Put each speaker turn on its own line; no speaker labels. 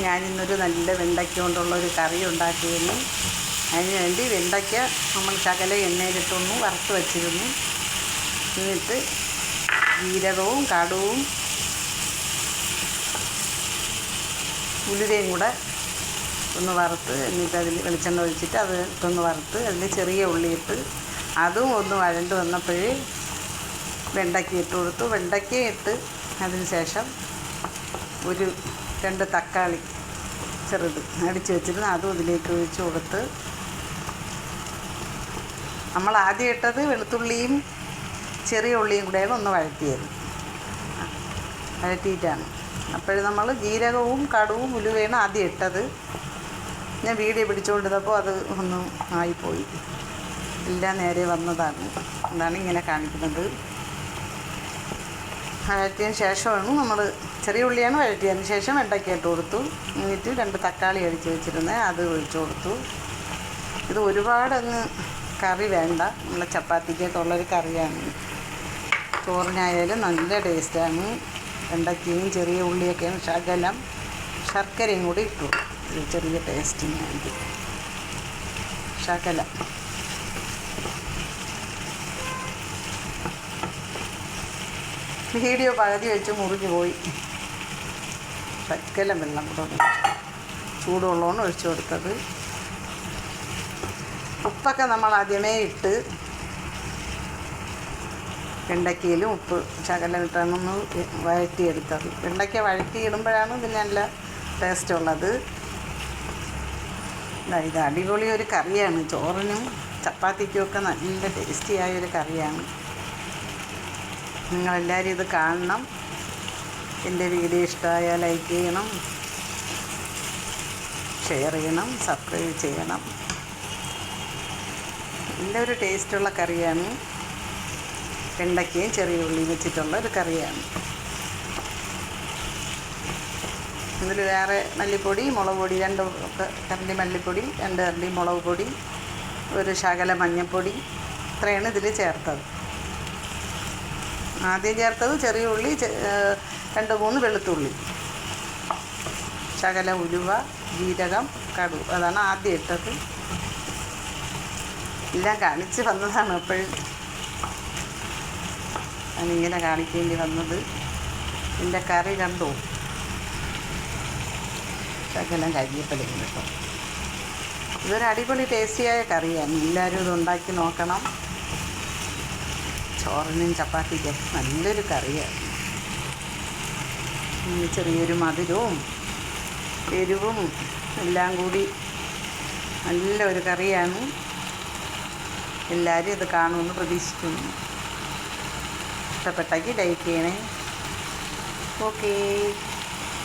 ഞാനിന്നൊരു നല്ല വെണ്ടയ്ക്ക കൊണ്ടുള്ളൊരു കറി ഉണ്ടാക്കിയിരുന്നു. അതിന് വേണ്ടി വെണ്ടയ്ക്ക നമ്മൾ ശകല എണ്ണയിലിട്ടൊന്ന് വറുത്ത് വച്ചിരുന്നു. എന്നിട്ട് ജീരകവും കടുവും ഉലുവയും കൂടെ ഒന്ന് വറുത്ത്, എന്നിട്ട് അതിൽ വെളിച്ചെണ്ണ ഒഴിച്ചിട്ട് അത് ഇട്ടൊന്ന് വറുത്ത് അതിൽ ചെറിയ ഉള്ളിയിട്ട് അതും ഒന്ന് വഴണ്ട് വന്നപ്പോഴേ വെണ്ടയ്ക്ക ഇട്ട് കൊടുത്തു. വെണ്ടയ്ക്ക ഇട്ട് അതിന് ശേഷം ഒരു 2 തക്കാളി ചെറുത് അടിച്ച് വെച്ചിരുന്നു, അതും ഇതിലേക്ക് ഒഴിച്ച് കൊടുത്ത്. നമ്മൾ ആദ്യം ഇട്ടത് വെളുത്തുള്ളിയും ചെറിയ ഉള്ളിയും കൂടെയാണ് ഒന്ന് വഴറ്റിയിട്ടാണ്. അപ്പോഴും നമ്മൾ ജീരകവും കടുവും ഉലുവയാണ് ആദ്യം ഇട്ടത്. ഞാൻ വീഡിയോ പിടിച്ചുകൊണ്ടിരുന്നപ്പോൾ അത് ഒന്നും ആയിപ്പോയി, എല്ലാം നേരെ വന്നതാണ്. അതാണ് ഇങ്ങനെ കാണിക്കുന്നത്. വഴറ്റിയതിന് ശേഷമാണ് നമ്മൾ ചെറിയ ഉള്ളിയാണ് വഴറ്റിയതിന് ശേഷം വെണ്ടയ്ക്ക ഇട്ട് കൊടുത്തു. എന്നിട്ട് 2 തക്കാളി അടിച്ച് വെച്ചിരുന്നത് അത് ഒഴിച്ചു കൊടുത്തു. ഇത് ഒരുപാടങ്ങ് കറി വേണ്ട, നമ്മളെ ചപ്പാത്തിക്കൊക്കെ ഉള്ളൊരു കറിയാണ്. ചോറിനായാലും നല്ല ടേസ്റ്റാണ്. വെണ്ടയ്ക്കയും ചെറിയ ഉള്ളിയൊക്കെയാണ്, ശകലം ശർക്കരയും കൂടി ഇട്ടു ഒരു ചെറിയ ടേസ്റ്റിന് വേണ്ടി. ശകലം വീഡിയോ പകുതി വെച്ച് മുറിഞ്ഞു പോയി. ശകലം വെള്ളം കൂടെ ചൂടുവെള്ളമാണ് ഒഴിച്ചു കൊടുത്തത്. ഉപ്പൊക്കെ നമ്മൾ ആദ്യമേ ഇട്ട് വെണ്ടയ്ക്കയിലും ഉപ്പ് ശകലം ഇട്ടാണ് വഴറ്റിയെടുത്തത്. വെണ്ടയ്ക്ക വഴറ്റിയിടുമ്പോഴാണ് ഇതിന് നല്ല ടേസ്റ്റ് ഉള്ളത്. ഇത് അടിപൊളി ഒരു കറിയാണ്. ചോറിനും ചപ്പാത്തിക്കുമൊക്കെ നല്ല ടേസ്റ്റിയായൊരു കറിയാണ്. നിങ്ങളെല്ലാവരും ഇത് കാണണം. എൻ്റെ വീഡിയോ ഇഷ്ടമായാൽ ലൈക്ക് ചെയ്യണം, ഷെയർ ചെയ്യണം, സബ്സ്ക്രൈബ് ചെയ്യണം. നല്ലൊരു ടേസ്റ്റുള്ള കറിയാണ്. വെണ്ടയ്ക്കയും ചെറിയ ഉള്ളിയും വെച്ചിട്ടുള്ള ഒരു കറിയാണ്. ഇതിൽ വേറെ മല്ലിപ്പൊടി, മുളക് പൊടി 2 കരണ്ടി മല്ലിപ്പൊടി, 2 കരണ്ടി മുളക് പൊടി, ഒരു ശകല മഞ്ഞൾപ്പൊടി, ഇത്രയാണ് ഇതിൽ ചേർത്തത്. ആദ്യം ചേർത്തത് ചെറിയ ഉള്ളി, 2-3 വെളുത്തുള്ളി, ശകല ഉലുവ, ജീരകം, കടു, അതാണ് ആദ്യം ഇട്ടത്. എല്ലാം കാണിച്ച് വന്നതാണ്. എപ്പോഴും ഞാനിങ്ങനെ കാണിക്കേണ്ടി വന്നത്. എൻ്റെ കറി കണ്ടോ, ശകലം കരിയപ്പലയും കേട്ടോ. ഇതൊരു അടിപൊളി ടേസ്റ്റിയായ കറിയാണ്. എല്ലാവരും ഇത് ഉണ്ടാക്കി നോക്കണം. ചോറിനും ചപ്പാത്തിക്കൊക്കെ നല്ലൊരു കറിയാണ്. ചെറിയൊരു മധുരവും എരിവും എല്ലാം കൂടി നല്ലൊരു കറിയാണ്. എല്ലാവരും ഇത് കാണുമെന്ന് പ്രതീക്ഷിക്കുന്നു. ഇഷ്ടപ്പെട്ടെങ്കിൽ ലൈക്ക് ചെയ്യണേ. ഓക്കേ.